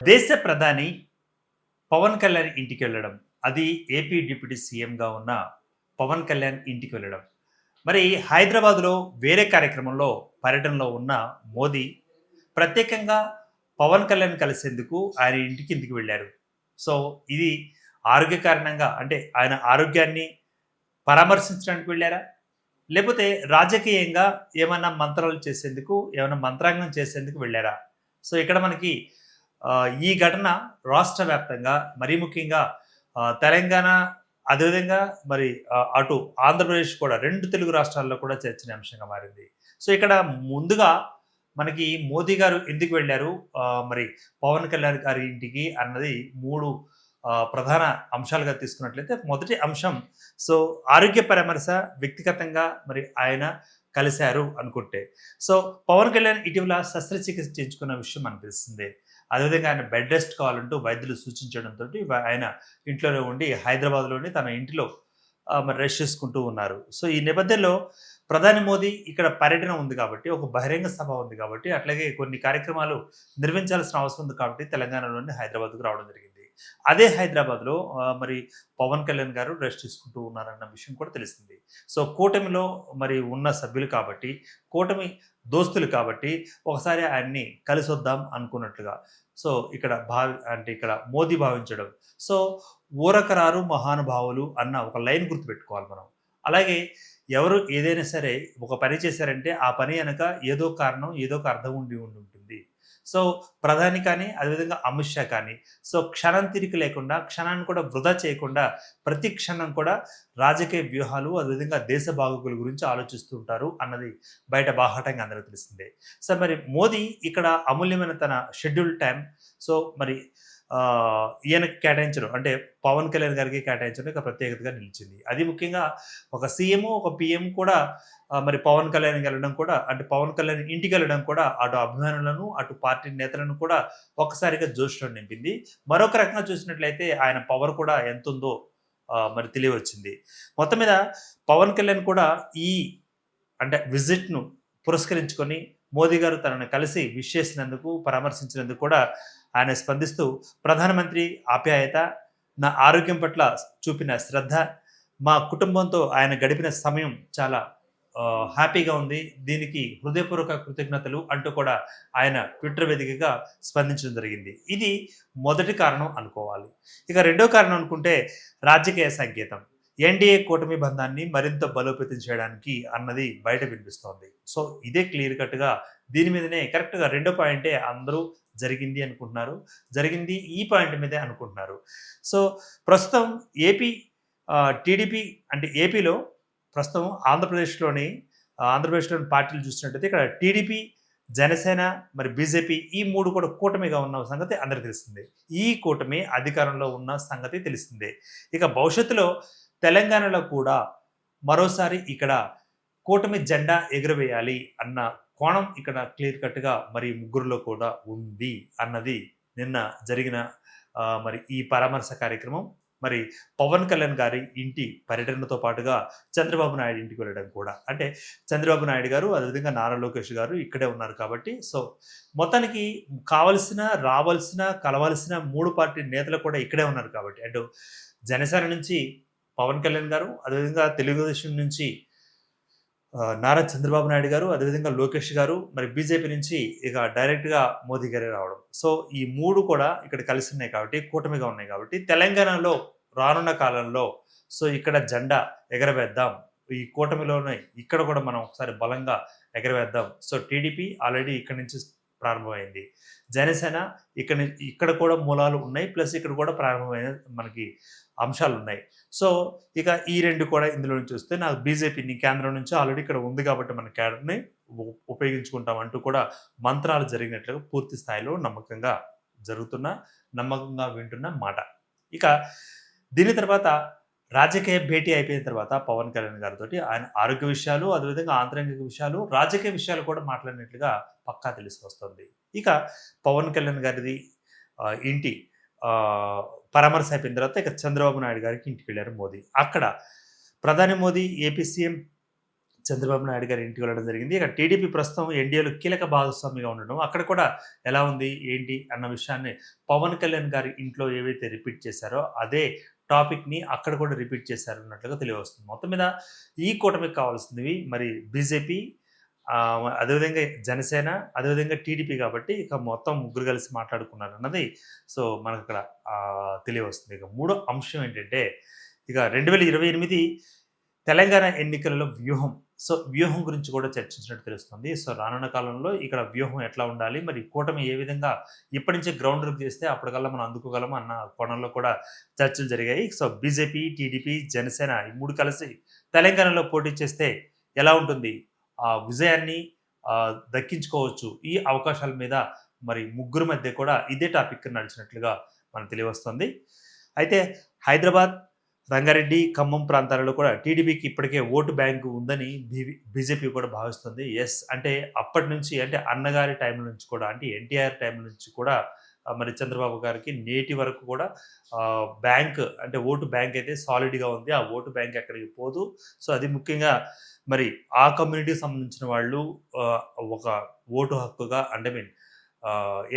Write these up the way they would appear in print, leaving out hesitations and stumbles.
దేశ ప్రధాని పవన్ కళ్యాణ్ ఇంటికి వెళ్ళడం, అది ఏపీ డిప్యూటీ సీఎంగా ఉన్న పవన్ కళ్యాణ్ ఇంటికి వెళ్ళడం. మరి హైదరాబాద్‌లో వేరే కార్యక్రమంలో పర్యటనలో ఉన్న మోదీ ప్రత్యేకంగా పవన్ కళ్యాణ్ కలిసేందుకు ఆయన ఇంటికి ఎందుకు వెళ్లారు? సో, ఇది ఆరోగ్య కారణంగా అంటే ఆయన ఆరోగ్యాన్ని పరామర్శించడానికి వెళ్లారా? లేపోతే రాజకీయంగా ఏమన్నా మంత్రాలు చేసేందుకు, ఏమన్నా మంత్రాంగం చేసేందుకు వెళ్లారా? సో, ఇక్కడ మనకి ఈ ఘటన రాష్ట్ర వ్యాప్తంగా మరీ ముఖ్యంగా తెలంగాణ అదేవిధంగా మరి అటు ఆంధ్రప్రదేశ్ కూడా 2 తెలుగు రాష్ట్రాల్లో కూడా చర్చనీయాంశంగా మారింది. సో, ఇక్కడ ముందుగా మనకి మోదీ గారు ఎందుకు వెళ్లారు? మరి పవన్ కళ్యాణ్ గారి ఇంటికి అన్నది 3 ప్రధాన అంశాలుగా తీసుకున్నట్లయితే మొదటి అంశం సో, ఆరోగ్య పరామర్శ వ్యక్తిగతంగా మరి ఆయన కలిశారు అనుకుంటే. సో, పవన్ కళ్యాణ్ ఇటీవల శస్త్రచికిత్స చేయించుకున్న విషయం మనకు తెలిసిందే. అదేవిధంగా ఆయన బెడ్ రెస్ట్ కావాలంటూ వైద్యులు సూచించడంతోటి ఆయన ఇంట్లోనే ఉండి హైదరాబాద్‌లోని తన ఇంటిలో మరి రెస్ట్ చేసుకుంటూ ఉన్నారు. సో, ఈ నేపథ్యంలో ప్రధాని మోదీ ఇక్కడ పర్యటన ఉంది కాబట్టి, ఒక బహిరంగ సభ ఉంది కాబట్టి, అట్లాగే కొన్ని కార్యక్రమాలు నిర్వహించాల్సిన అవసరం ఉంది కాబట్టి తెలంగాణలోని హైదరాబాద్‌కు రావడం జరిగింది. అదే హైదరాబాద్‌లో మరి పవన్ కళ్యాణ్ గారు రెస్ట్ తీసుకుంటూ ఉన్నారన్న విషయం కూడా తెలిసింది. సో, కూటమిలో మరి ఉన్న సభ్యులు కాబట్టి, కూటమి దోస్తులు కాబట్టి ఒకసారి ఆయన్ని కలిసొద్దాం అనుకున్నట్లుగా. సో, ఇక్కడ మోదీ భావించడం. సో, ఊరకరారు మహానుభావులు అన్న ఒక లైన్ గుర్తుపెట్టుకోవాలి మనం. అలాగే ఎవరు ఏదైనా సరే ఒక పని చేశారంటే ఆ పని వెనక ఏదో కారణం, ఏదో ఒక అర్థం ఉండి ఉంటుంది. సో, ప్రధాని కానీ, అదేవిధంగా అమిత్ షా కానీ, సో క్షణం తీరిక లేకుండా, క్షణాన్ని కూడా వృధా చేయకుండా ప్రతి క్షణం కూడా రాజకీయ వ్యూహాలు, అదేవిధంగా దేశ బాగోగుల గురించి ఆలోచిస్తూ ఉంటారు అన్నది బయట బాహాటంగా అందరికి తెలిసిందే. సో, మరి మోదీ ఇక్కడ అమూల్యమైన తన షెడ్యూల్ టైం సో, మరి ఈయనకి కేటాయించడం అంటే పవన్ కళ్యాణ్ గారికి కేటాయించడం ఇక ప్రత్యేకతగా నిలిచింది. అది ముఖ్యంగా ఒక సీఎం, ఒక పీఎం కూడా మరి పవన్ కళ్యాణ్‌కి వెళ్ళడం కూడా అంటే పవన్ కళ్యాణ్ ఇంటికెళ్ళడం కూడా అటు అభిమానులను, అటు పార్టీ నేతలను కూడా ఒక్కసారిగా జోష్‌లో నింపింది. మరొక రకంగా చూసినట్లయితే ఆయన పవర్ కూడా ఎంతుందో మరి తెలియవచ్చింది. మొత్తం మీద పవన్ కళ్యాణ్ కూడా ఈ అంటే విజిట్‌ను పురస్కరించుకొని మోదీ గారు తనను కలిసి విష్ చేసినందుకు, పరామర్శించినందుకు కూడా ఆయన స్పందిస్తూ ప్రధానమంత్రి ఆప్యాయత, నా ఆరోగ్యం పట్ల చూపిన శ్రద్ధ, మా కుటుంబంతో ఆయన గడిపిన సమయం చాలా హ్యాపీగా ఉంది. దీనికి హృదయపూర్వక కృతజ్ఞతలు అంటూ కూడా ఆయన ట్విట్టర్ వేదికగా స్పందించడం జరిగింది. ఇది మొదటి కారణం అనుకోవాలి. ఇక రెండో కారణం అనుకుంటే రాజకీయ సంకేతం. ఎన్డీఏ కూటమి బంధాన్ని మరింత బలోపేతం చేయడానికి అన్నది బయట వినిపిస్తోంది. సో, ఇదే క్లియర్ కట్‌గా దీని మీదనే కరెక్ట్‌గా రెండో పాయింటే అందరూ జరిగింది అనుకుంటున్నారు. జరిగింది ఈ పాయింట్ మీదే అనుకుంటున్నారు. సో, ప్రస్తుతం ఏపీ టీడీపీ అంటే ఏపీలో ప్రస్తుతం ఆంధ్రప్రదేశ్‌లోని పార్టీలు చూసినట్టయితే ఇక్కడ టీడీపీ, జనసేన, మరి బీజేపీ ఈ 3 కూడా కూటమిగా ఉన్న సంగతి అందరికీ తెలిసిందే. ఈ కూటమి అధికారంలో ఉన్న సంగతి తెలిసిందే. ఇక భవిష్యత్తులో తెలంగాణలో కూడా మరోసారి ఇక్కడ కూటమి జెండా ఎగురవేయాలి అన్న కోణం ఇక్కడ క్లియర్ కట్‌గా మరి ముగ్గురిలో కూడా ఉంది అన్నది నిన్న జరిగిన మరి ఈ పరామర్శ కార్యక్రమం మరి పవన్ కళ్యాణ్ గారి ఇంటి పర్యటనతో పాటుగా చంద్రబాబు నాయుడు ఇంటికి వెళ్ళడం కూడా. అంటే చంద్రబాబు నాయుడు గారు, అదేవిధంగా నారా లోకేష్ గారు ఇక్కడే ఉన్నారు కాబట్టి సో, మొత్తానికి రావాల్సిన, కలవాల్సిన 3 పార్టీ నేతలు కూడా ఇక్కడే ఉన్నారు కాబట్టి అటు జనసేన నుంచి పవన్ కళ్యాణ్ గారు, అదేవిధంగా తెలుగుదేశం నుంచి నారా చంద్రబాబు నాయుడు గారు, అదేవిధంగా లోకేష్ గారు, మరి బీజేపీ నుంచి ఇక డైరెక్ట్‌గా మోదీ గారే రావడం. సో, ఈ 3 కూడా ఇక్కడ కలిసి ఉన్నాయి కాబట్టి, కూటమిగా ఉన్నాయి కాబట్టి, తెలంగాణలో రానున్న కాలంలో సో, ఇక్కడ జెండా ఎగరవేద్దాం. ఈ కూటమిలోనే ఇక్కడ కూడా మనం ఒకసారి బలంగా ఎగరవేద్దాం. సో, టీడీపీ ఆల్రెడీ ఇక్కడి నుంచి ప్రారంభమైంది. జనసేన ఇక్కడ కూడా మూలాలు ఉన్నాయి. ప్లస్ ఇక్కడ కూడా ప్రారంభమైన మనకి అంశాలున్నాయి. సో, ఇక ఈ 2 కూడా ఇందులో నుంచి వస్తే నాకు బీజేపీని కేంద్రం నుంచి ఆల్రెడీ ఇక్కడ ఉంది కాబట్టి మన క్యాడర్‌ని ఉపయోగించుకుంటాం అంటూ కూడా మంత్రాలు జరిగినట్లుగా పూర్తి స్థాయిలో నమ్మకంగా వింటున్న మాట. ఇక దీని తర్వాత రాజకీయ భేటీ అయిపోయిన తర్వాత పవన్ కళ్యాణ్ గారితోటి ఆయన ఆరోగ్య విషయాలు, అదేవిధంగా ఆంతరంగిక విషయాలు, రాజకీయ విషయాలు కూడా మాట్లాడినట్లుగా పక్కా తెలిసి వస్తుంది. ఇక పవన్ కళ్యాణ్ గారిది ఇంటి పరామర్శ అయిపోయిన తర్వాత ఇక చంద్రబాబు నాయుడు గారికి ఇంటికి వెళ్లారు మోదీ. అక్కడ ప్రధాని మోదీ, ఏపీ సీఎం చంద్రబాబు నాయుడు గారి ఇంటికి వెళ్ళడం జరిగింది. ఇక టీడీపీ ప్రస్తుతం ఎన్డీఏలో కీలక భాగస్వామిగా ఉండడం, అక్కడ కూడా ఎలా ఉంది, ఏంటి అన్న విషయాన్ని పవన్ కళ్యాణ్ గారి ఇంట్లో ఏవైతే రిపీట్ చేశారో, అదే టాపిక్‌ని అక్కడ కూడా రిపీట్ చేశారన్నట్లుగా తెలియవస్తుంది. మొత్తం మీద ఈ కూటమికి కావాల్సినవి మరి బీజేపీ, అదేవిధంగా జనసేన, అదేవిధంగా టీడీపీ కాబట్టి ఇక మొత్తం ముగ్గురు కలిసి మాట్లాడుకున్నారన్నది సో మనకక్కడ తెలియవస్తుంది. ఇక మూడో అంశం ఏంటంటే, ఇక 2028 తెలంగాణ ఎన్నికలలో వ్యూహం. సో, వ్యూహం గురించి కూడా చర్చించినట్టు తెలుస్తుంది. సో, రానున్న కాలంలో ఇక్కడ వ్యూహం ఎట్లా ఉండాలి? మరి కూటమి ఏ విధంగా ఇప్పటి నుంచే గ్రౌండ్ వర్క్ చేస్తే అప్పటికల్లా మనం అందుకోగలం అన్న కోణంలో కూడా చర్చలు జరిగాయి. సో, బీజేపీ, టీడీపీ, జనసేన ఈ 3 కలిసి తెలంగాణలో పోటీ చేస్తే ఎలా ఉంటుంది? ఆ విజయాన్ని దక్కించుకోవచ్చు. ఈ అవకాశాల మీద మరి ముగ్గురు మధ్య కూడా ఇదే టాపిక్ నడిచినట్లుగా మనకు తెలియవస్తుంది. అయితే హైదరాబాద్, రంగారెడ్డి, ఖమ్మం ప్రాంతాలలో కూడా టీడీపీకి ఇప్పటికే ఓటు బ్యాంకు ఉందని బీజేపీ కూడా భావిస్తుంది. యెస్, అంటే అప్పటి నుంచి అంటే అన్నగారి టైం నుంచి కూడా అంటే ఎన్టీఆర్ టైం నుంచి కూడా మరి చంద్రబాబు గారికి నేటి వరకు కూడా బ్యాంక్ అంటే ఓటు బ్యాంక్ అయితే సాలిడ్‌గా ఉంది. ఆ ఓటు బ్యాంక్ ఎక్కడికి పోదు. సో, అది ముఖ్యంగా మరి ఆ కమ్యూనిటీకి సంబంధించిన వాళ్ళు ఒక ఓటు హక్కుగా అంటే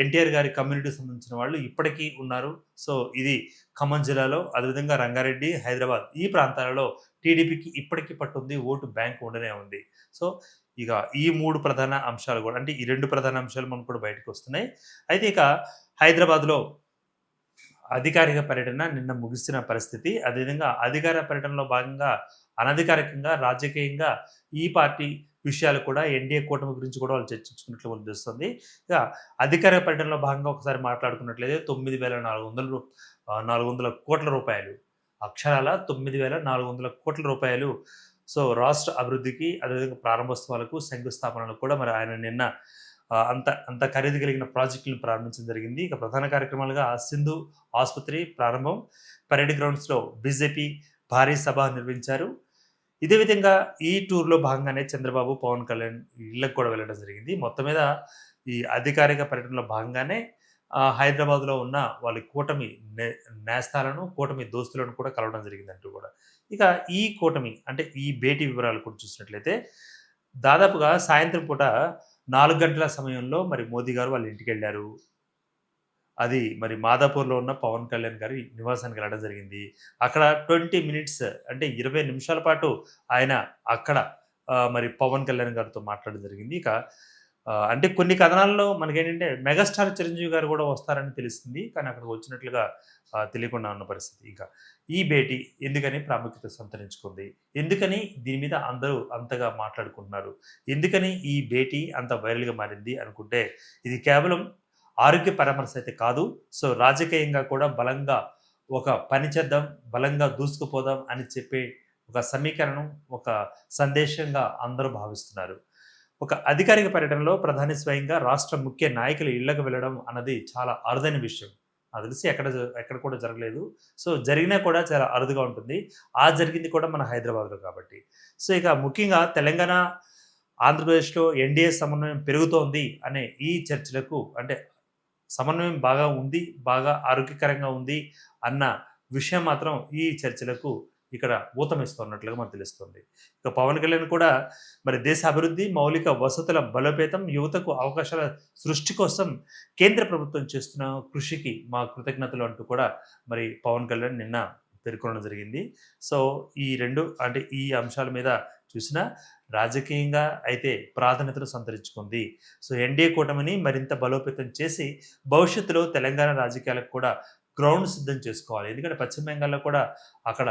ఎన్టీఆర్ గారి కమ్యూనిటీకి సంబంధించిన వాళ్ళు ఇప్పటికీ ఉన్నారు. సో, ఇది ఖమ్మం జిల్లాలో, అదేవిధంగా రంగారెడ్డి, హైదరాబాద్ ఈ ప్రాంతాలలో టీడీపీకి ఇప్పటికీ పట్టుంది. ఓటు బ్యాంక్ ఉండనే ఉంది. సో, ఇక ఈ 3 ప్రధాన అంశాలు కూడా అంటే ఈ 2 ప్రధాన అంశాలు మనకు కూడా బయటకొస్తున్నాయి. అయితే ఇక హైదరాబాద్‌లో అధికారిక పర్యటన నిన్న ముగిసిన పరిస్థితి. అదేవిధంగా అధికార పర్యటనలో భాగంగా అనధికారికంగా, రాజకీయంగా ఈ పార్టీ విషయాలు కూడా ఎన్డీఏ కూటమి గురించి కూడా వాళ్ళు చర్చించుకున్నట్లు మనకు తెలుస్తుంది. ఇక అధికార పర్యటనలో భాగంగా ఒకసారి మాట్లాడుకున్నట్లయితే 9,400 కోట్ల రూపాయలు. అక్షరాల 9,400 కోట్ల రూపాయలు. సో, రాష్ట్ర అభివృద్ధికి, అదేవిధంగా ప్రారంభోత్సవాలకు, శంకుస్థాపనలకు కూడా మరి ఆయన నిన్న అంత అంత ఖరీదు కలిగిన ప్రాజెక్టులను ప్రారంభించడం జరిగింది. ఇక ప్రధాన కార్యక్రమాలుగా సింధు ఆసుపత్రి ప్రారంభం, పరేడ్ గ్రౌండ్స్‌లో బీజేపీ భారీ సభ నిర్వహించారు. ఇదే విధంగా ఈ టూర్‌లో భాగంగానే చంద్రబాబు, పవన్ కళ్యాణ్ ఇళ్ళకి కూడా వెళ్ళడం జరిగింది. మొత్తం మీద ఈ అధికారిక పర్యటనలో భాగంగానే హైదరాబాద్‌లో ఉన్న వాళ్ళ కూటమి నేస్తాలను, కూటమి దోస్తులను కూడా కలవడం జరిగిందంటూ కూడా. ఇక ఈ కూటమి అంటే ఈ భేటీ వివరాలు కూడా చూసినట్లయితే దాదాపుగా సాయంత్రం పూట 4 గంటల సమయంలో మరి మోదీ గారు వాళ్ళ ఇంటికెళ్లారు. అది మరి మాదాపూర్‌లో ఉన్న పవన్ కళ్యాణ్ గారి నివాసానికి వెళ్ళడం జరిగింది. అక్కడ 20 మినిట్స్ అంటే 20 నిమిషాల పాటు ఆయన అక్కడ మరి పవన్ కళ్యాణ్ గారితో మాట్లాడడం జరిగింది. ఇక అంటే కొన్ని కథనాల్లో మనకేంటంటే మెగాస్టార్ చిరంజీవి గారు కూడా వస్తారని తెలిసింది. కానీ అక్కడికి వచ్చినట్లుగా తెలియకుండా ఉన్న పరిస్థితి. ఇక ఈ భేటీ ఎందుకని ప్రాముఖ్యత సంతరించుకుంది? ఎందుకని దీని మీద అందరూ అంతగా మాట్లాడుకుంటున్నారు? ఎందుకని ఈ భేటీ అంత వైరల్‌గా మారింది అనుకుంటే ఇది కేవలం ఆరోగ్య పరామర్శ అయితే కాదు. సో, రాజకీయంగా కూడా బలంగా ఒక పని చేద్దాం, బలంగా దూసుకుపోదాం అని చెప్పే ఒక సమీకరణం, ఒక సందేశంగా అందరూ భావిస్తున్నారు. ఒక అధికారిక పర్యటనలో ప్రధాని స్వయంగా రాష్ట్ర ముఖ్య నాయకుల ఇళ్లకు వెళ్ళడం అన్నది చాలా అరుదైన విషయం. నాకు తెలిసి ఎక్కడ కూడా జరగలేదు. సో, జరిగినా కూడా చాలా అరుదుగా ఉంటుంది. జరిగింది కూడా మన హైదరాబాద్‌లో కాబట్టి. సో, ఇక ముఖ్యంగా తెలంగాణ, ఆంధ్రప్రదేశ్‌లో ఎన్డీఏ సమన్వయం పెరుగుతోంది అనే ఈ చర్చలకు అంటే సమన్వయం బాగా ఉంది, బాగా ఆరోగ్యకరంగా ఉంది అన్న విషయం మాత్రం ఈ చర్చలకు ఇక్కడ ఊతమిస్తున్నట్లుగా మనకు తెలుస్తుంది. ఇక పవన్ కళ్యాణ్ కూడా మరి దేశ అభివృద్ధి, మౌలిక వసతుల బలోపేతం, యువతకు అవకాశాల సృష్టి కోసం కేంద్ర ప్రభుత్వం చేస్తున్న కృషికి మా కృతజ్ఞతలు అంటూ కూడా మరి పవన్ కళ్యాణ్ నిన్న పేర్కొనడం జరిగింది. సో, ఈ 2 అంటే ఈ అంశాల మీద చూసినా రాజకీయంగా అయితే ప్రాధాన్యతను సంతరించుకుంది. సో, ఎన్డీఏ కూటమిని మరింత బలోపేతం చేసి భవిష్యత్తులో తెలంగాణ రాజకీయాలకు కూడా గ్రౌండ్ సిద్ధం చేసుకోవాలి. ఎందుకంటే పశ్చిమ బెంగాల్‌లో కూడా అక్కడ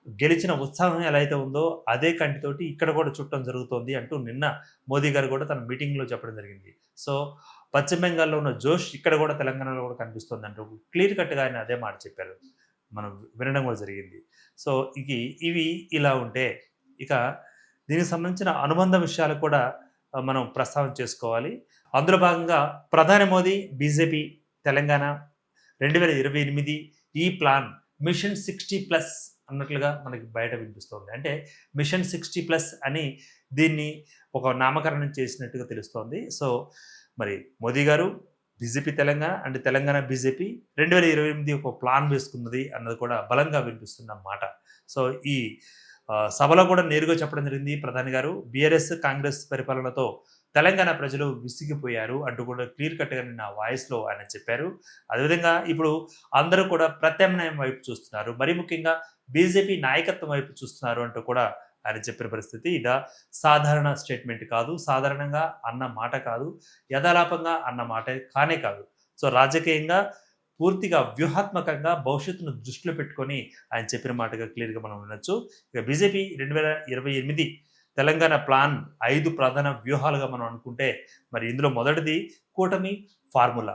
గెలిచిన ఉత్సాహం ఎలా అయితే ఉందో అదే కంటితోటి ఇక్కడ కూడా చుట్టం జరుగుతోంది అంటూ నిన్న మోదీ గారు కూడా తన మీటింగ్‌లో చెప్పడం జరిగింది. సో, పశ్చిమ బెంగాల్‌లో ఉన్న జోష్ ఇక్కడ కూడా తెలంగాణలో కూడా కనిపిస్తుంది అంటూ క్లియర్ కట్‌గా ఆయన అదే మాట చెప్పారు. మనం వినడం కూడా జరిగింది. సో, ఇవి ఇలా ఉంటే ఇక దీనికి సంబంధించిన అనుబంధ విషయాలు కూడా మనం ప్రస్తావన చేసుకోవాలి. అందులో భాగంగా ప్రధాని మోదీ, బీజేపీ తెలంగాణ 2028 ఈ ప్లాన్ మిషన్ 60+ అన్నట్లుగా మనకి బయట వినిపిస్తోంది. అంటే మిషన్ 60+ అని దీన్ని ఒక నామకరణం చేసినట్టుగా తెలుస్తోంది. సో, మరి మోదీ గారు BJP Telangana and Telangana BJP 2028 ఒక ప్లాన్ వేసుకున్నది అన్నది కూడా బలంగా వినిపిస్తున్న మాట. సో, ఈ సభలో కూడా నేరుగా చెప్పడం జరిగింది ప్రధాని గారు. బీఆర్ఎస్, కాంగ్రెస్ పరిపాలనతో తెలంగాణ ప్రజలు విసిగిపోయారు అంటూ కూడా క్లియర్ కట్‌గా నిన్న వాయిస్‌లో ఆయన చెప్పారు. అదేవిధంగా ఇప్పుడు అందరూ కూడా ప్రత్యామ్నాయం వైపు చూస్తున్నారు. మరీ ముఖ్యంగా బీజేపీ నాయకత్వం వైపు చూస్తున్నారు అంటూ కూడా ఆయన చెప్పిన పరిస్థితి. సాధారణ స్టేట్‌మెంట్ కాదు. సాధారణంగా అన్న మాట కాదు. యథాలాపంగా అన్న మాట కానే కాదు. సో, రాజకీయంగా పూర్తిగా వ్యూహాత్మకంగా భవిష్యత్తును దృష్టిలో పెట్టుకొని ఆయన చెప్పిన మాటగా క్లియర్‌గా మనం వినొచ్చు. ఇక బీజేపీ 2028 తెలంగాణ ప్లాన్ 5 ప్రధాన వ్యూహాలుగా మనం అనుకుంటే, మరి ఇందులో మొదటిది కూటమి ఫార్ములా.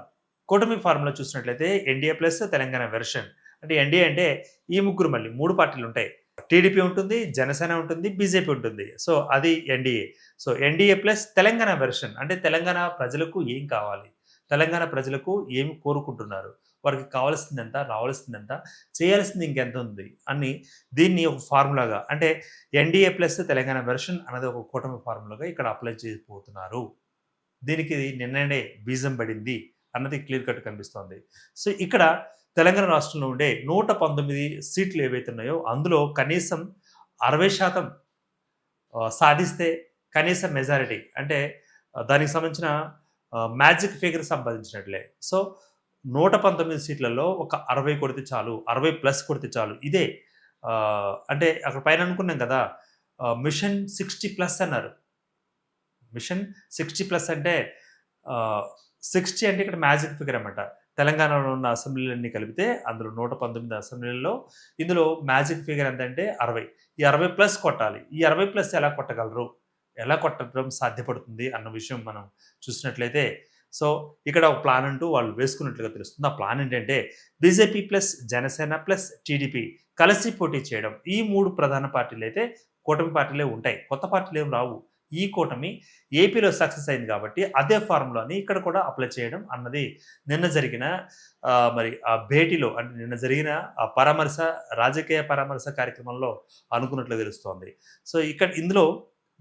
కూటమి ఫార్ములా చూసినట్లయితే ఎన్‌డీఏ ప్లస్ తెలంగాణ వెర్షన్. అంటే ఎన్‌డీఏ అంటే ఈ ముగ్గురు మళ్ళీ 3 పార్టీలుంటాయి. టీడీపీ ఉంటుంది, జనసేన ఉంటుంది, బీజేపీ ఉంటుంది. సో, అది NDA. So, NDA plus Telangana version. అంటే తెలంగాణ ప్రజలకు ఏం కావాలి? తెలంగాణ ప్రజలకు ఏమి కోరుకుంటున్నారు? వారికి కావాల్సిందెంత? రావాల్సిందెంత? చేయాల్సింది ఇంకెంత ఉంది? అని దీన్ని ఒక ఫార్ములాగా అంటే ఎన్‌డీఏ ప్లస్ తెలంగాణ వెర్షన్ అనేది ఒక కూటమి ఫార్ములాగా ఇక్కడ అప్లై చేయబోతున్నారు. దీనికి నిన్ననే బీజం పడింది అన్నది క్లియర్ కట్ కనిపిస్తోంది. సో, ఇక్కడ తెలంగాణ రాష్ట్రంలో ఉండే 119 సీట్లు ఏవైతే ఉన్నాయో అందులో కనీసం 60% సాధిస్తే కనీసం మెజారిటీ అంటే దానికి సంబంధించిన మ్యాజిక్ ఫిగర్ సంపాదించినట్లే. సో, 119 సీట్లలో ఒక 60 కొడితే చాలు. 60+ కొడితే చాలు. ఇదే అంటే అక్కడ పైన అనుకున్నాం కదా! మిషన్ 60+ అన్నారు. మిషన్ 60+ అంటే 60 అంటే ఇక్కడ మ్యాజిక్ ఫిగర్ అనమాట. తెలంగాణలో ఉన్న అసెంబ్లీలన్నీ కలిపితే అందులో 119 అసెంబ్లీలలో ఇందులో మ్యాజిక్ ఫిగర్ ఎంతంటే 60. ఈ 60+ కొట్టాలి. ఈ 60+ ఎలా కొట్టగలరు? ఎలా కొట్టడం సాధ్యపడుతుంది అన్న విషయం మనం చూసినట్లయితే సో, ఇక్కడ ఒక ప్లాన్ అంటూ వాళ్ళు వేసుకున్నట్లుగా తెలుస్తుంది. ఆ ప్లాన్ ఏంటంటే BJP plus Janasena plus TDP కలిసి పోటీ చేయడం. ఈ 3 ప్రధాన పార్టీలైతే కూటమి పార్టీలే ఉంటాయి. కొత్త పార్టీలేం రావు. ఈ కూటమి ఏపీలో సక్సెస్ అయింది కాబట్టి అదే ఫార్ములాని ఇక్కడ కూడా అప్లై చేయడం అన్నది నిన్న జరిగిన మరి ఆ భేటీలో అంటే నిన్న జరిగిన ఆ రాజకీయ పరామర్శ కార్యక్రమంలో అనుకున్నట్లు తెలుస్తోంది. సో, ఇందులో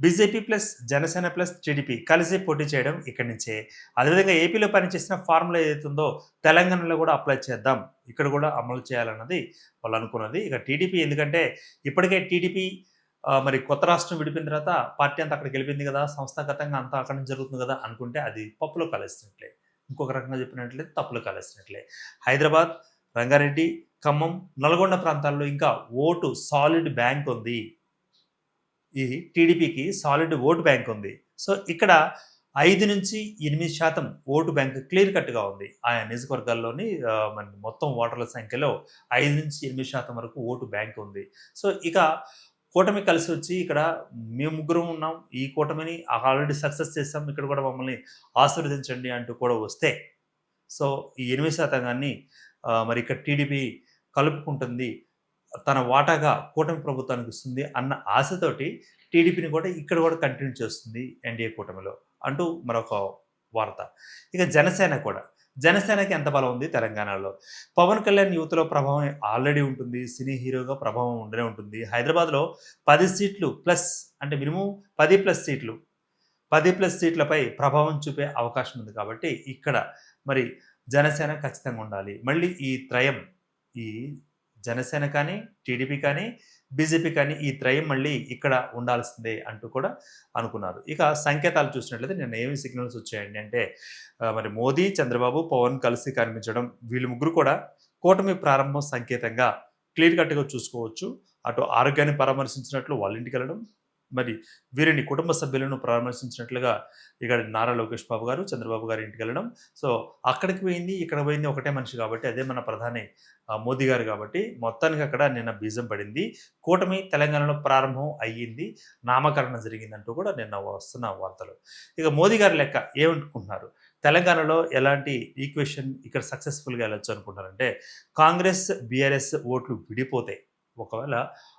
BJP plus Janasena plus TDP కలిసి పోటీ చేయడం ఇక్కడి నుంచే. అదేవిధంగా ఏపీలో పనిచేసిన ఫార్ములా ఏదైతుందో తెలంగాణలో కూడా అప్లై చేద్దాం. ఇక్కడ కూడా అమలు చేయాలన్నది వాళ్ళు అనుకున్నది. ఇక టీడీపీ ఎందుకంటే ఇప్పటికే టీడీపీ మరి కొత్త రాష్ట్రం విడిపోయిన తర్వాత పార్టీ అంతా అక్కడికి వెళ్ళిపోయింది కదా! సంస్థాగతంగా అంతా అక్కడి నుంచి జరుగుతుంది కదా! అనుకుంటే అది పప్పులో కాలేసినట్లే. ఇంకొక రకంగా చెప్పినట్లయితే తప్పులో కాలేసినట్లే. హైదరాబాద్, రంగారెడ్డి, ఖమ్మం, నల్గొండ ప్రాంతాల్లో ఇంకా ఓటు సాలిడ్ బ్యాంక్ ఉంది. ఈ టీడీపీకి సాలిడ్ ఓటు బ్యాంక్ ఉంది. సో, ఇక్కడ 5-8% ఓటు బ్యాంక్ క్లియర్ కట్‌గా ఉంది. ఆయా నియోజకవర్గాల్లోని మన మొత్తం ఓటర్ల సంఖ్యలో 5-8% వరకు ఓటు బ్యాంక్ ఉంది. సో, ఇక కూటమి కలిసి వచ్చి ఇక్కడ మేము ముగ్గురం ఉన్నాం. ఈ కూటమిని ఆల్రెడీ సక్సెస్ చేసాం. ఇక్కడ కూడా మమ్మల్ని ఆశీర్వదించండి అంటూ కూడా వస్తే, సో, ఈ 8% మరి ఇక్కడ టీడీపీ కలుపుకుంటుంది. తన వాటాగా కూటమి ప్రభుత్వానికి ఇస్తుంది అన్న ఆశతోటి టీడీపీని కూడా ఇక్కడ కూడా కంటిన్యూ చేస్తుంది ఎన్డీఏ కూటమిలో అంటూ మరొక వార్త. ఇక జనసేన కూడా. జనసేనకి ఎంత బలం ఉంది తెలంగాణలో? పవన్ కళ్యాణ్ యువతలో ప్రభావం ఆల్రెడీ ఉంటుంది. సినీ హీరోగా ప్రభావం ఉండనే ఉంటుంది. హైదరాబాద్‌లో 10 సీట్లు ప్లస్ అంటే మినిమమ్ 10+ సీట్లు. 10+ సీట్లపై ప్రభావం చూపే అవకాశం ఉంది కాబట్టి ఇక్కడ మరి జనసేన ఖచ్చితంగా ఉండాలి. మళ్ళీ ఈ త్రయం ఈ జనసేన కానీ, టీడీపీ కానీ, బీజేపీ కానీ ఈ త్రయం మళ్ళీ ఇక్కడ ఉండాల్సిందే అంటూ కూడా అనుకున్నారు. ఇక సంకేతాలు చూసినట్లయితే నిన్న ఏమి సిగ్నల్స్ వచ్చాయండి అంటే మరి మోదీ, చంద్రబాబు, పవన్ కలిసి కనిపించడం వీళ్ళు ముగ్గురు కూడా కూటమి ప్రారంభం సంకేతంగా క్లియర్ కట్‌గా చూసుకోవచ్చు. అటు ఆరోగ్యాన్ని పరామర్శించినట్లు వాళ్ళ ఇంటికెళ్ళడం, మరి వీరిని కుటుంబ సభ్యులను పరామర్శించినట్లుగా ఇక్కడ నారా లోకేష్ బాబు గారు, చంద్రబాబు గారి ఇంటికెళ్ళడం. సో, అక్కడికి పోయింది, ఇక్కడ పోయింది ఒకటే మనిషి కాబట్టి అదే మన ప్రధాని మోదీ గారు కాబట్టి మొత్తానికి అక్కడ నిన్న బీజం పడింది. కూటమి తెలంగాణలో ప్రారంభం అయ్యింది. నామకరణం జరిగిందంటూ కూడా నిన్న వస్తున్న వార్తలు. ఇక మోదీ గారి లెక్క ఏమనుకుంటున్నారు? తెలంగాణలో ఎలాంటి ఈక్వేషన్ ఇక్కడ సక్సెస్‌ఫుల్‌గా వెళ్ళొచ్చు అనుకుంటున్నారంటే కాంగ్రెస్, బీఆర్ఎస్ ఓట్లు విడిపోతాయి. ఒకవేళ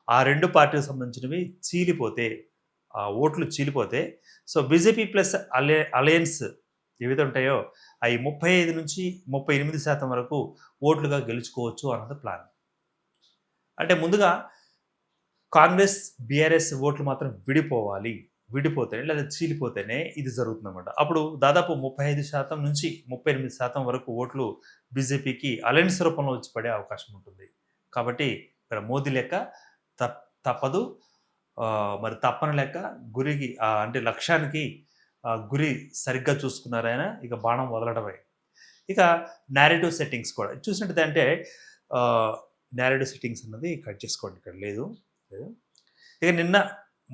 ఆ 2 పార్టీలకు సంబంధించినవి చీలిపోతే, ఆ ఓట్లు చీలిపోతే సో, బీజేపీ ప్లస్ అలయన్స్ ఏవైతే ఉంటాయో అయి 35-38% వరకు ఓట్లుగా గెలుచుకోవచ్చు అన్నది ప్లాన్. అంటే ముందుగా కాంగ్రెస్, బీఆర్ఎస్ ఓట్లు మాత్రం విడిపోతేనే లేదా చీలిపోతేనే ఇది జరుగుతుందన్నమాట. అప్పుడు దాదాపు 35%-38% వరకు ఓట్లు బీజేపీకి అలయన్స్ రూపంలో వచ్చి పడే అవకాశం ఉంటుంది. కాబట్టి ఇక్కడ మోదీ లెక్క తప్పదు. మరి తప్పని లెక్క గురికి అంటే లక్ష్యానికి గురి సరిగ్గా చూసుకున్నారాయన. ఇక బాణం వదలడమే. ఇక నేరేటివ్ సెట్టింగ్స్ కూడా చూసినట్టయితే అంటే నేరేటివ్ సెట్టింగ్స్ అన్నది కట్ చేసుకోండి. ఇక్కడ లేదు. ఇక నిన్న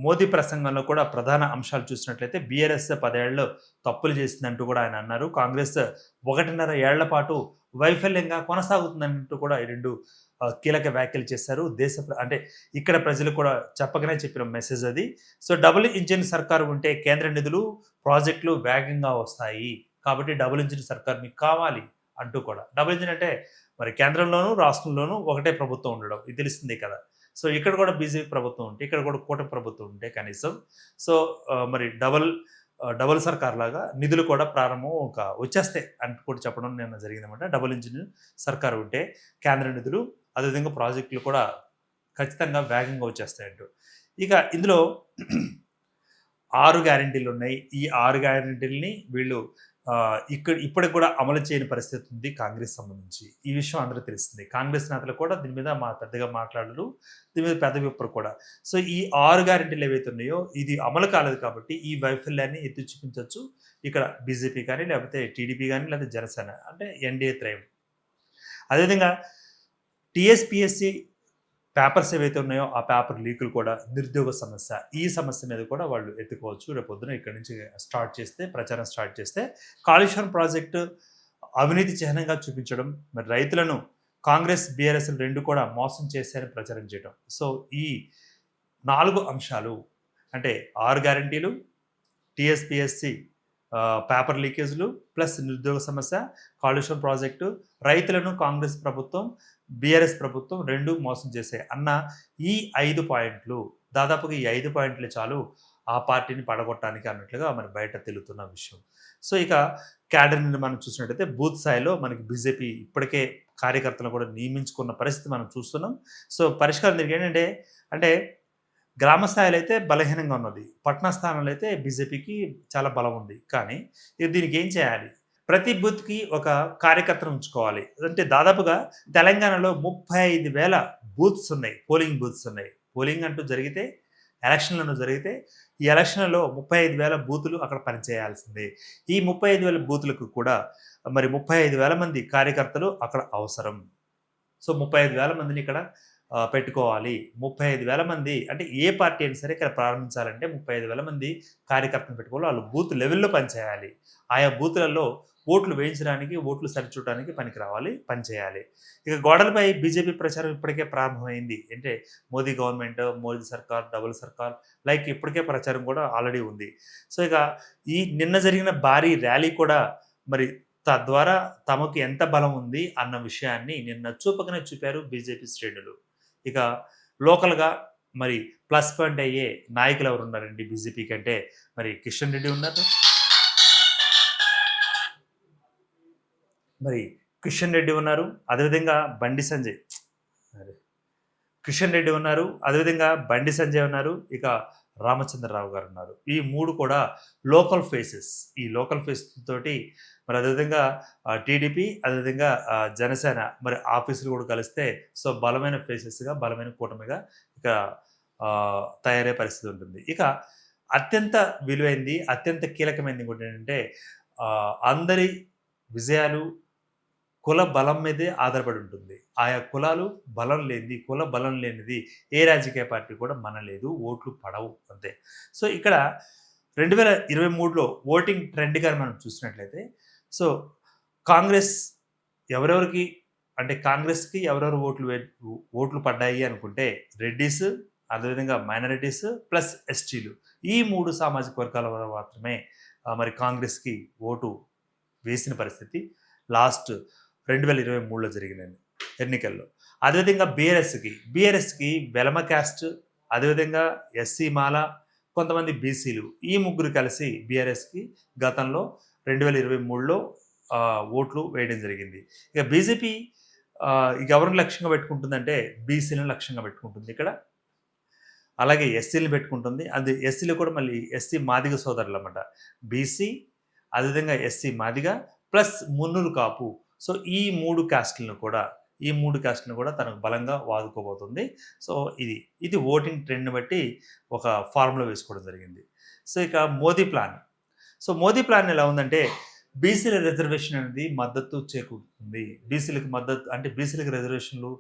మోదీ ప్రసంగంలో కూడా ప్రధాన అంశాలు చూసినట్లయితే బీఆర్ఎస్ 10 ఏళ్లలో తప్పులు చేసిందంటూ కూడా ఆయన అన్నారు. కాంగ్రెస్ 1.5 ఏళ్ల పాటు వైఫల్యంగా కొనసాగుతుందంటూ కూడా ఈ 2 కీలక వ్యాఖ్యలు చేశారు. అంటే ఇక్కడ ప్రజలు కూడా చెప్పకనే చెప్పిన మెసేజ్ అది. సో డబుల్ ఇంజిన్ సర్కారు ఉంటే కేంద్ర నిధులు, ప్రాజెక్టులు వేగంగా వస్తాయి. కాబట్టి డబుల్ ఇంజిన్ సర్కార్ మీకు కావాలి అంటూ కూడా. డబుల్ ఇంజిన్ అంటే మరి కేంద్రంలోనూ, రాష్ట్రంలోనూ ఒకటే ప్రభుత్వం ఉండడం ఇది తెలిసిందే కదా. సో ఇక్కడ కూడా బీజేపీ ప్రభుత్వం ఉంటే, ఇక్కడ కూడా కూటమి ప్రభుత్వం ఉంటే కనీసం సో మరి డబుల్ సర్కార్ లాగా నిధులు కూడా ప్రారంభం వచ్చేస్తాయి అని కూడా చెప్పడం నిన్న జరిగిందన్నమాట. డబుల్ ఇంజిన్ సర్కారు ఉంటే కేంద్ర నిధులు, అదేవిధంగా ప్రాజెక్టులు కూడా ఖచ్చితంగా వేగంగా వచ్చేస్తాయంటూ. ఇక ఇందులో 6 గ్యారెంటీలు ఉన్నాయి. ఈ 6 గ్యారెంటీలని వీళ్ళు ఇప్పటికి కూడా అమలు చేయని పరిస్థితి ఉంది కాంగ్రెస్ సంబంధించి. ఈ విషయం అందరికీ తెలిసింది. కాంగ్రెస్ నేతలు కూడా దీని మీద పెద్దగా మాట్లాడరు. దీని మీద పెద్ద విప్పరు కూడా. సో ఈ 6 గ్యారెంటీలు ఏవైతే ఉన్నాయో ఇది అమలు కాలేదు కాబట్టి ఈ వైఫల్యాన్ని ఎత్తి చూపించవచ్చు ఇక్కడ బీజేపీ కానీ, లేకపోతే టీడీపీ కానీ, లేకపోతే జనసేన అంటే ఎన్డీఏ త్రయం. అదేవిధంగా టీఎస్పీఎస్సీ పేపర్స్ ఏవైతే ఉన్నాయో ఆ పేపర్ లీకులు కూడా, నిరుద్యోగ సమస్య, ఈ సమస్య మీద కూడా వాళ్ళు ఎత్తుకోవచ్చు. రేపొద్దున ఇక్కడి నుంచి ప్రచారం స్టార్ట్ చేస్తే కాళేశ్వరం ప్రాజెక్టు అవినీతి చిహ్నంగా చూపించడం, మరి రైతులను కాంగ్రెస్, బీఆర్ఎస్ 2 కూడా మోసం చేశారని ప్రచారం చేయడం. సో ఈ 4 అంశాలు అంటే 6 గ్యారెంటీలు, టీఎస్పీఎస్సీ పేపర్ లీకేజ్లు, ప్లస్ నిరుద్యోగ సమస్య, కాళేశ్వరం ప్రాజెక్టు, రైతులను కాంగ్రెస్ ప్రభుత్వం, బీఆర్ఎస్ ప్రభుత్వం 2 మోసం చేశాయి అన్న ఈ 5 పాయింట్లు, దాదాపుగా ఈ 5 పాయింట్లు చాలు ఆ పార్టీని పడగొట్టడానికి అన్నట్లుగా మరి బయట తెలుతున్న విషయం. సో ఇక క్యాడర్ని మనం చూసినట్టయితే బూత్ స్థాయిలో మనకి బీజేపీ ఇప్పటికే కార్యకర్తలను కూడా నియమించుకున్న పరిస్థితి మనం చూస్తున్నాం. సో పరిష్కారం దీనికి ఏంటంటే అంటే గ్రామ స్థాయిలో అయితే బలహీనంగా ఉన్నది, పట్టణ స్థానంలో అయితే బీజేపీకి చాలా బలం ఉంది. కానీ దీనికి ఏం చేయాలి? ప్రతి బూత్కి ఒక కార్యకర్తను ఉంచుకోవాలి. అంటే దాదాపుగా తెలంగాణలో 35,000 బూత్స్ ఉన్నాయి, పోలింగ్ బూత్స్ ఉన్నాయి. పోలింగ్ అంటూ జరిగితే, ఎలక్షన్లను జరిగితే ఈ ఎలక్షన్లలో 35,000 బూతులు అక్కడ పనిచేయాల్సిందే. ఈ 35,000 బూతులకు కూడా మరి 35,000 మంది కార్యకర్తలు అక్కడ అవసరం. సో 35,000 మందిని ఇక్కడ పెట్టుకోవాలి. 35,000 మంది అంటే ఏ పార్టీ అయినా సరే ఇక్కడ ప్రారంభించాలంటే 35,000 మంది కార్యకర్తలు పెట్టుకోవాలి. వాళ్ళు బూత్ లెవెల్లో పనిచేయాలి. ఆయా బూతులలో ఓట్లు వేయించడానికి, ఓట్లు సరిచూడడానికి పనిచేయాలి. ఇక గోడలపై బీజేపీ ప్రచారం ఇప్పటికే ప్రారంభమైంది. అంటే మోదీ గవర్నమెంట్, మోదీ సర్కార్, డబుల్ సర్కార్ ఇప్పటికే ప్రచారం కూడా ఆల్రెడీ ఉంది. సో ఇక ఈ నిన్న జరిగిన భారీ ర్యాలీ కూడా మరి తద్వారా తమకు ఎంత బలం ఉంది అన్న విషయాన్ని నిన్న చూపకనే చూపారు బీజేపీ శ్రేణులు. ఇక లోకల్గా మరి ప్లస్ పాయింట్ అయ్యే నాయకులు ఎవరు ఉన్నారండి బీజేపీ కంటే? మరి కిషన్ రెడ్డి ఉన్నారు, అదేవిధంగా బండి సంజయ్ ఉన్నారు, ఇక రామచంద్రరావు గారు ఉన్నారు. ఈ 3 కూడా లోకల్ ఫేసెస్. ఈ లోకల్ ఫేస్ తోటి మరి అదేవిధంగా టీడీపీ, అదేవిధంగా జనసేన మరి ఆఫీసులు కూడా కలిస్తే సో బలమైన ఫేసెస్గా, బలమైన కూటమిగా ఇక తయారయ్యే పరిస్థితి ఉంటుంది. ఇక అత్యంత విలువైంది, అత్యంత కీలకమైనది కూడా ఏంటంటే అందరి విజయాలు కుల బలం మీదే ఆధారపడి ఉంటుంది. ఆయా కులాలు కుల బలం లేనిది ఏ రాజకీయ పార్టీ కూడా మనలేదు, ఓట్లు పడవు అంతే. సో ఇక్కడ 2023లో ఓటింగ్ ట్రెండ్గా మనం చూసినట్లయితే సో కాంగ్రెస్కి ఎవరెవరు ఓట్లు పడ్డాయి అనుకుంటే రెడ్డిస్, అదేవిధంగా మైనారిటీస్ ప్లస్ ఎస్టీలు, ఈ 3 సామాజిక వర్గాల వల్ల మాత్రమే మరి కాంగ్రెస్కి ఓటు వేసిన పరిస్థితి లాస్ట్ 2023లో జరిగిన ఎన్నికల్లో. అదేవిధంగా బీఆర్ఎస్కి వెలమ క్యాస్ట్, అదేవిధంగా ఎస్సీ మాల, కొంతమంది బీసీలు, ఈ 3 కలిసి బీఆర్ఎస్కి గతంలో 2023లో ఓట్లు వేయడం జరిగింది. ఇక బీజేపీ ఎవరిని లక్ష్యంగా పెట్టుకుంటుందంటే బీసీలను లక్ష్యంగా పెట్టుకుంటుంది ఇక్కడ, అలాగే ఎస్సీలను పెట్టుకుంటుంది. అది ఎస్సీలు కూడా మళ్ళీ ఎస్సీ మాదిగ సోదరులు అన్నమాట. బీసీ, అదేవిధంగా SC Madiga plus Munnuru Kapu. So ఈ 3 క్యాస్ట్లను కూడా, ఈ ఈ 3 కాస్ట్‌ని కూడా తనకు బలంగా వాడుకోబోతుంది. సో, ఇది. ఇది ఓటింగ్ ట్రెండ్‌ని బట్టి ఒక ఫార్ములా వేసుకోవడం జరిగింది. సో, ఇక Modi plan. So, Modi plan ఎలా ఉందంటే బీసీల రిజర్వేషన్ అనేది మద్దతు చేకూరుతుంది. బీసీలకు మద్దతు అంటే బీసీలకు రిజర్వేషన్‌లు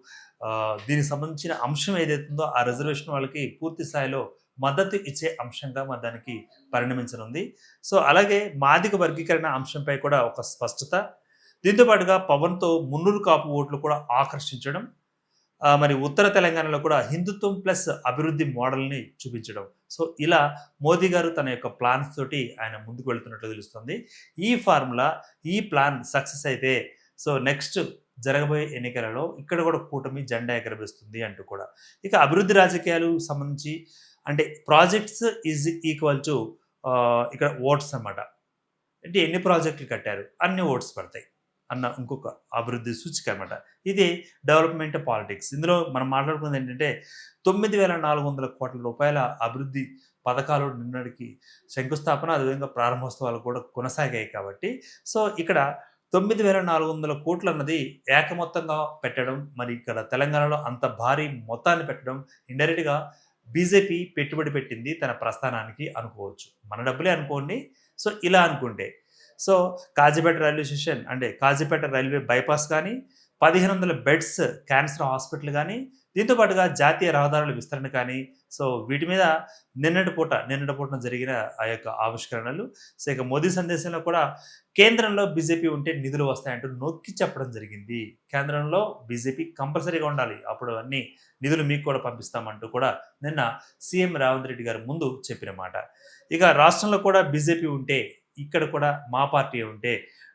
దీనికి సంబంధించిన అంశం ఏదైతే ఉందో ఆ రిజర్వేషన్ వాళ్ళకి పూర్తి స్థాయిలో మద్దతు ఇచ్చే అంశంగా మరి దానికి పరిణమించనుంది. సో, అలాగే మాదిగ వర్గీకరణ అంశంపై కూడా ఒక స్పష్టత. దీంతో పాటుగా పవన్‌తో మున్నూరు కాపు ఓట్లు కూడా ఆకర్షించడం. మరి ఉత్తర తెలంగాణలో కూడా హిందుత్వం ప్లస్ అభివృద్ధి మోడల్‌ని చూపించడం. సో, ఇలా మోదీ గారు తన యొక్క ప్లాన్స్ తోటి ఆయన ముందుకు వెళ్తున్నట్లు తెలుస్తుంది. ఈ ఫార్ములా, ఈ ప్లాన్ సక్సెస్ అయితే సో, నెక్స్ట్ జరగబోయే ఎన్నికలలో ఇక్కడ కూడా కూటమి జెండా ఎగరవేస్తుంది అంటూ కూడా. ఇక అభివృద్ధి రాజకీయాలు సంబంధించి అంటే ప్రాజెక్ట్స్ ఈజ్ ఈక్వల్ టు ఇక్కడ ఓట్స్ అన్నమాట. అంటే ఎన్ని ప్రాజెక్టులు కట్టారు అన్ని ఓట్స్ పడతాయి అన్న ఇంకొక అభివృద్ధి సూచిక అనమాట. ఇది డెవలప్మెంట్ పాలిటిక్స్. ఇందులో మనం మాట్లాడుకున్నది ఏంటంటే 9,400 కోట్ల రూపాయల అభివృద్ధి పథకాలు నిన్నటికి శంకుస్థాపన అదేవిధంగా ప్రారంభోత్సవాలు కూడా కొనసాగాయి కాబట్టి సో ఇక్కడ 9,400 కోట్లు అన్నది ఏకమొత్తంగా పెట్టడం మరి ఇక్కడ తెలంగాణలో అంత భారీ మొత్తాన్ని పెట్టడం ఇండైరెక్ట్‌గా బీజేపీ పెట్టుబడి పెట్టింది తన ప్రస్థానానికి అనుకోవచ్చు. మన డబ్బులే అనుకోండి. సో, ఇలా అనుకుంటే. సో, కాజీపేట రైల్వే స్టేషన్ అంటే కాజీపేట రైల్వే బైపాస్ కానీ, 1,500 బెడ్స్ క్యాన్సర్ హాస్పిటల్ గానీ, దీంతో పాటుగా జాతీయ రహదారుల విస్తరణ కానీ, సో వీటి మీద నిన్నటి పూటన జరిగిన ఆ యొక్క ఆవిష్కరణలు. సో, ఇక మోదీ సందేశంలో కూడా కేంద్రంలో బీజేపీ ఉంటే నిధులు వస్తాయంటూ నొక్కి చెప్పడం జరిగింది. కేంద్రంలో బీజేపీ కంపల్సరీగా ఉండాలి. అప్పుడు అన్ని నిధులు మీకు కూడా పంపిస్తామంటూ కూడా నిన్న సీఎం రేవంత్ రెడ్డి గారు ముందు చెప్పిన మాట. ఇక రాష్ట్రంలో కూడా బీజేపీ ఉంటే ఇక్కడ కూడా మా పార్టీ ఉంటే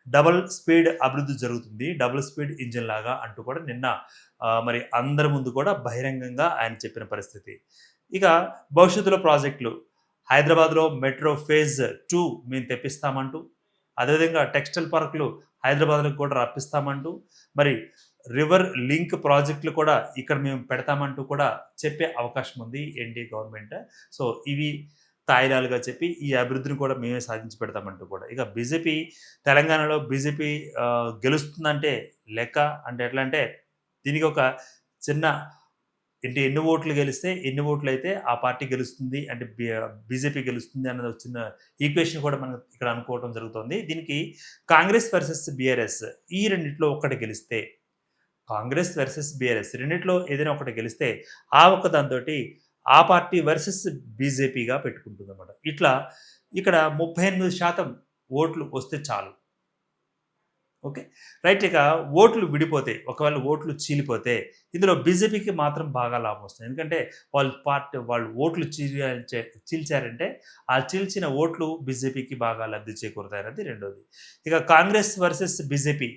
డబుల్ స్పీడ్ అభివృద్ధి జరుగుతుంది. డబుల్ స్పీడ్ ఇంజిన్ లాగా అంటూ కూడా నిన్న మరి అందరి ముందు కూడా బహిరంగంగా ఆయన చెప్పిన పరిస్థితి. ఇక భవిష్యత్తులో ప్రాజెక్టులు హైదరాబాద్‌లో మెట్రో ఫేజ్ 2 మేము తెప్పిస్తామంటూ, అదేవిధంగా టెక్స్టైల్ పార్కులు హైదరాబాద్‌లోకి కూడా రప్పిస్తామంటూ, మరి రివర్ లింక్ ప్రాజెక్టులు కూడా ఇక్కడ మేము పెడతామంటూ కూడా చెప్పే అవకాశం ఉంది ఎన్‌డీఏ గవర్నమెంట్. సో, ఇవి తాయిలాలుగా చెప్పి ఈ అభివృద్ధిని కూడా మేమే సాధించి పెడతామంటూ కూడా. ఇక బీజేపీ తెలంగాణలో బీజేపీ గెలుస్తుందంటే లెక్క అంటే ఎట్లా అంటే దీనికి ఒక చిన్న అంటే ఎన్ని ఓట్లు గెలిస్తే ఎన్ని ఓట్లయితే ఆ పార్టీ గెలుస్తుంది అంటే బీజేపీ గెలుస్తుంది అన్నది ఒక చిన్న ఈక్వేషన్ కూడా మనం ఇక్కడ అనుకోవడం జరుగుతుంది. దీనికి కాంగ్రెస్ వర్సెస్ బీఆర్ఎస్ ఈ రెండిట్లో ఒక్కటి గెలిస్తే కాంగ్రెస్ వర్సెస్ బీఆర్ఎస్ రెండిట్లో ఏదైనా ఒకటి గెలిస్తే ఆ ఒక్క దాంతోటి ఆ పార్టీ వర్సెస్ బీజేపీగా పెట్టుకుంటుందన్నమాట. ఇట్లా ఇక్కడ 38% ఓట్లు వస్తే చాలు. ఓకే. రైట్. ఇక ఓట్లు విడిపోతే ఒకవేళ ఓట్లు చీలిపోతే ఇందులో బీజేపీకి మాత్రం బాగా లాభం వస్తుంది. ఎందుకంటే వాళ్ళు ఓట్లు చీల్చారంటే ఆ చీల్చిన ఓట్లు బీజేపీకి బాగా లబ్ధి చేకూరుతాయన్నది రెండోది. ఇక Congress versus BJP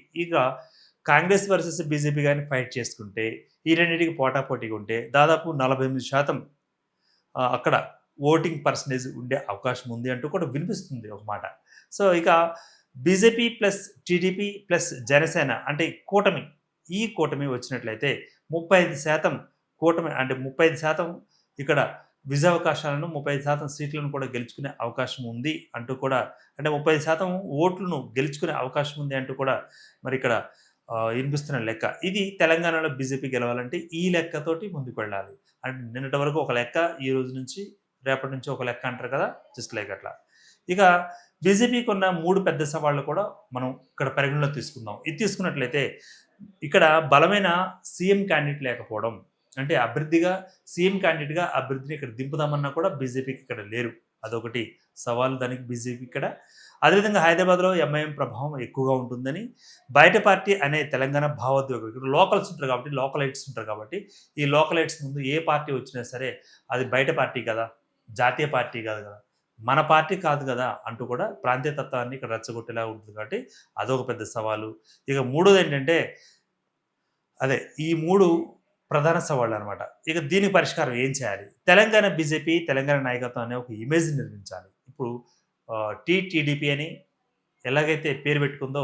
Congress versus BJP గాని ఫైట్ చేసుకుంటే ఈ రెండింటికి పోటాపోటీగా ఉంటే దాదాపు 48% అక్కడ ఓటింగ్ పర్సెంటేజ్ ఉండే అవకాశం ఉంది అంటూ కూడా వినిపిస్తుంది ఒక మాట. సో, ఇక BJP plus TDP plus Janasena అంటే ఈ కూటమి వచ్చినట్లయితే 35% కూటమి అంటే 35% ఇక్కడ విజయావకాశాలను 35% సీట్లను కూడా గెలుచుకునే అవకాశం ఉంది అంటూ కూడా అంటే 30% ఓట్లను గెలుచుకునే అవకాశం ఉంది అంటూ కూడా మరి ఇక్కడ వినిపిస్తున్న లెక్క. ఇది తెలంగాణలో బీజేపీ గెలవాలంటే ఈ లెక్కతోటి ముందుకు వెళ్ళాలి. అంటే నిన్నటి వరకు ఒక లెక్క, ఈ రోజు నుంచి రేపటి నుంచి ఒక లెక్క అంటారు కదా! జస్ట్ లైక్ అట్లా. ఇక బీజేపీకి ఉన్న 3 పెద్ద సవాళ్లు కూడా మనం ఇక్కడ పరిగణలోకి తీసుకుందాం. ఇది తీసుకున్నట్లయితే ఇక్కడ బలమైన సీఎం క్యాండిడేట్ లేకపోవడం. అంటే సీఎం క్యాండిడేట్‌గా అభ్యర్థిని ఇక్కడ దింపుదామన్నా కూడా బీజేపీకి ఇక్కడ లేరు. అదొకటి సవాలు దానికి బీజేపీ ఇక్కడ. అదేవిధంగా హైదరాబాద్‌లో ఎంఐఎం ప్రభావం ఎక్కువగా ఉంటుందని, బయట పార్టీ అనే తెలంగాణ భావోద్వేగం ఇక్కడ లోకల్స్ ఉంటారు కాబట్టి, లోకలైట్స్ ఉంటారు కాబట్టి, ఈ లోకలైట్స్ ముందు ఏ పార్టీ వచ్చినా సరే అది బయట పార్టీ కదా! జాతీయ పార్టీ కాదు కదా! మన పార్టీ కాదు కదా! అంటూ కూడా ప్రాంతీయ తత్వాన్ని ఇక్కడ రెచ్చగొట్టేలా ఉంటుంది కాబట్టి అదొక పెద్ద సవాలు. ఇక మూడోదేంటంటే ఈ 3 ప్రధాన సవాళ్ళనమాట. ఇక దీనికి పరిష్కారం ఏం చేయాలి? తెలంగాణ బీజేపీ, తెలంగాణ నాయకత్వం అనే ఒక ఇమేజ్‌ని నిర్మించాలి. ఇప్పుడు టీడీపీ అని ఎలాగైతే పేరు పెట్టుకుందో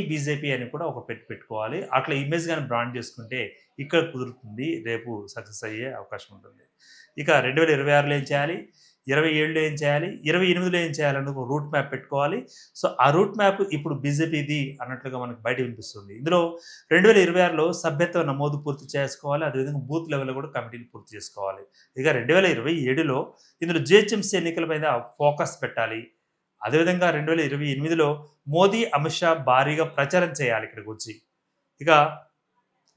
బీజేపీ అని కూడా ఒక పెట్టుకోవాలి. అట్లా ఇమేజ్ గాని బ్రాండ్ చేసుకుంటే ఇక్కడ కుదురుతుంది. రేపు సక్సెస్ అయ్యే అవకాశం ఉంటుంది. ఇక 2026లో ఏం చేయాలి? 27లో ఏం చేయాలి, 28లో ఏం చేయాలని ఒక రూట్ మ్యాప్ పెట్టుకోవాలి. సో, ఆ రూట్ మ్యాప్ ఇప్పుడు బీజేపీది అన్నట్లుగా మనకు బయట వినిపిస్తుంది. ఇందులో 2026లో సభ్యత్వ నమోదు పూర్తి చేసుకోవాలి. అదేవిధంగా బూత్ లెవెల్‌లో కూడా కమిటీని పూర్తి చేసుకోవాలి. ఇక 2027లో ఇందులో జీహెచ్ఎంసీ ఎన్నికల మీద ఫోకస్ పెట్టాలి. అదేవిధంగా 2028లో మోదీ, అమిత్ షా భారీగా ప్రచారం చేయాలి ఇక్కడికొచ్చి. ఇక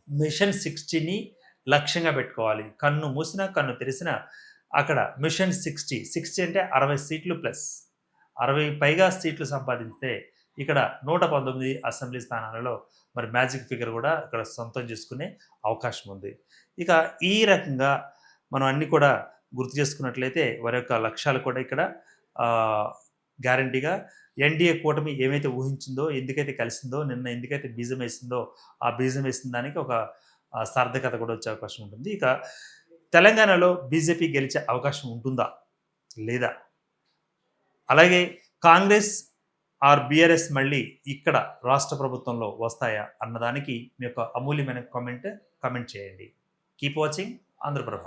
మిషన్ 60ని లక్ష్యంగా పెట్టుకోవాలి. కన్ను మూసినా, కన్ను తెరిసినా అక్కడ మిషన్ 60 అంటే 60 సీట్లు ప్లస్ 60 పైగా సీట్లు సంపాదిస్తే ఇక్కడ 119 అసెంబ్లీ స్థానాలలో మరి మ్యాజిక్ ఫిగర్ కూడా ఇక్కడ సొంతం చేసుకునే అవకాశం ఉంది. ఇక ఈ రకంగా మనం అన్నీ కూడా గుర్తు చేసుకున్నట్లయితే వారి యొక్క లక్ష్యాలు కూడా ఇక్కడ గ్యారంటీగా ఎన్డీఏ కూటమి ఏమైతే ఊహించిందో, ఎందుకైతే కలిసిందో, నిన్న ఎందుకైతే బీజం వేసిందో, ఆ బీజం వేసిన దానికి ఒక సార్థకత కూడా వచ్చే అవకాశం ఉంటుంది. ఇక తెలంగాణలో బీజేపీ గెలిచే అవకాశం ఉంటుందా? లేదా? అలాగే కాంగ్రెస్ ఆర్ బీఆర్ఎస్ మళ్ళీ ఇక్కడ రాష్ట్ర ప్రభుత్వంలో వస్తాయా అన్నదానికి మీ యొక్క అమూల్యమైన కామెంట్ చేయండి. Keep watching Andhraprabha.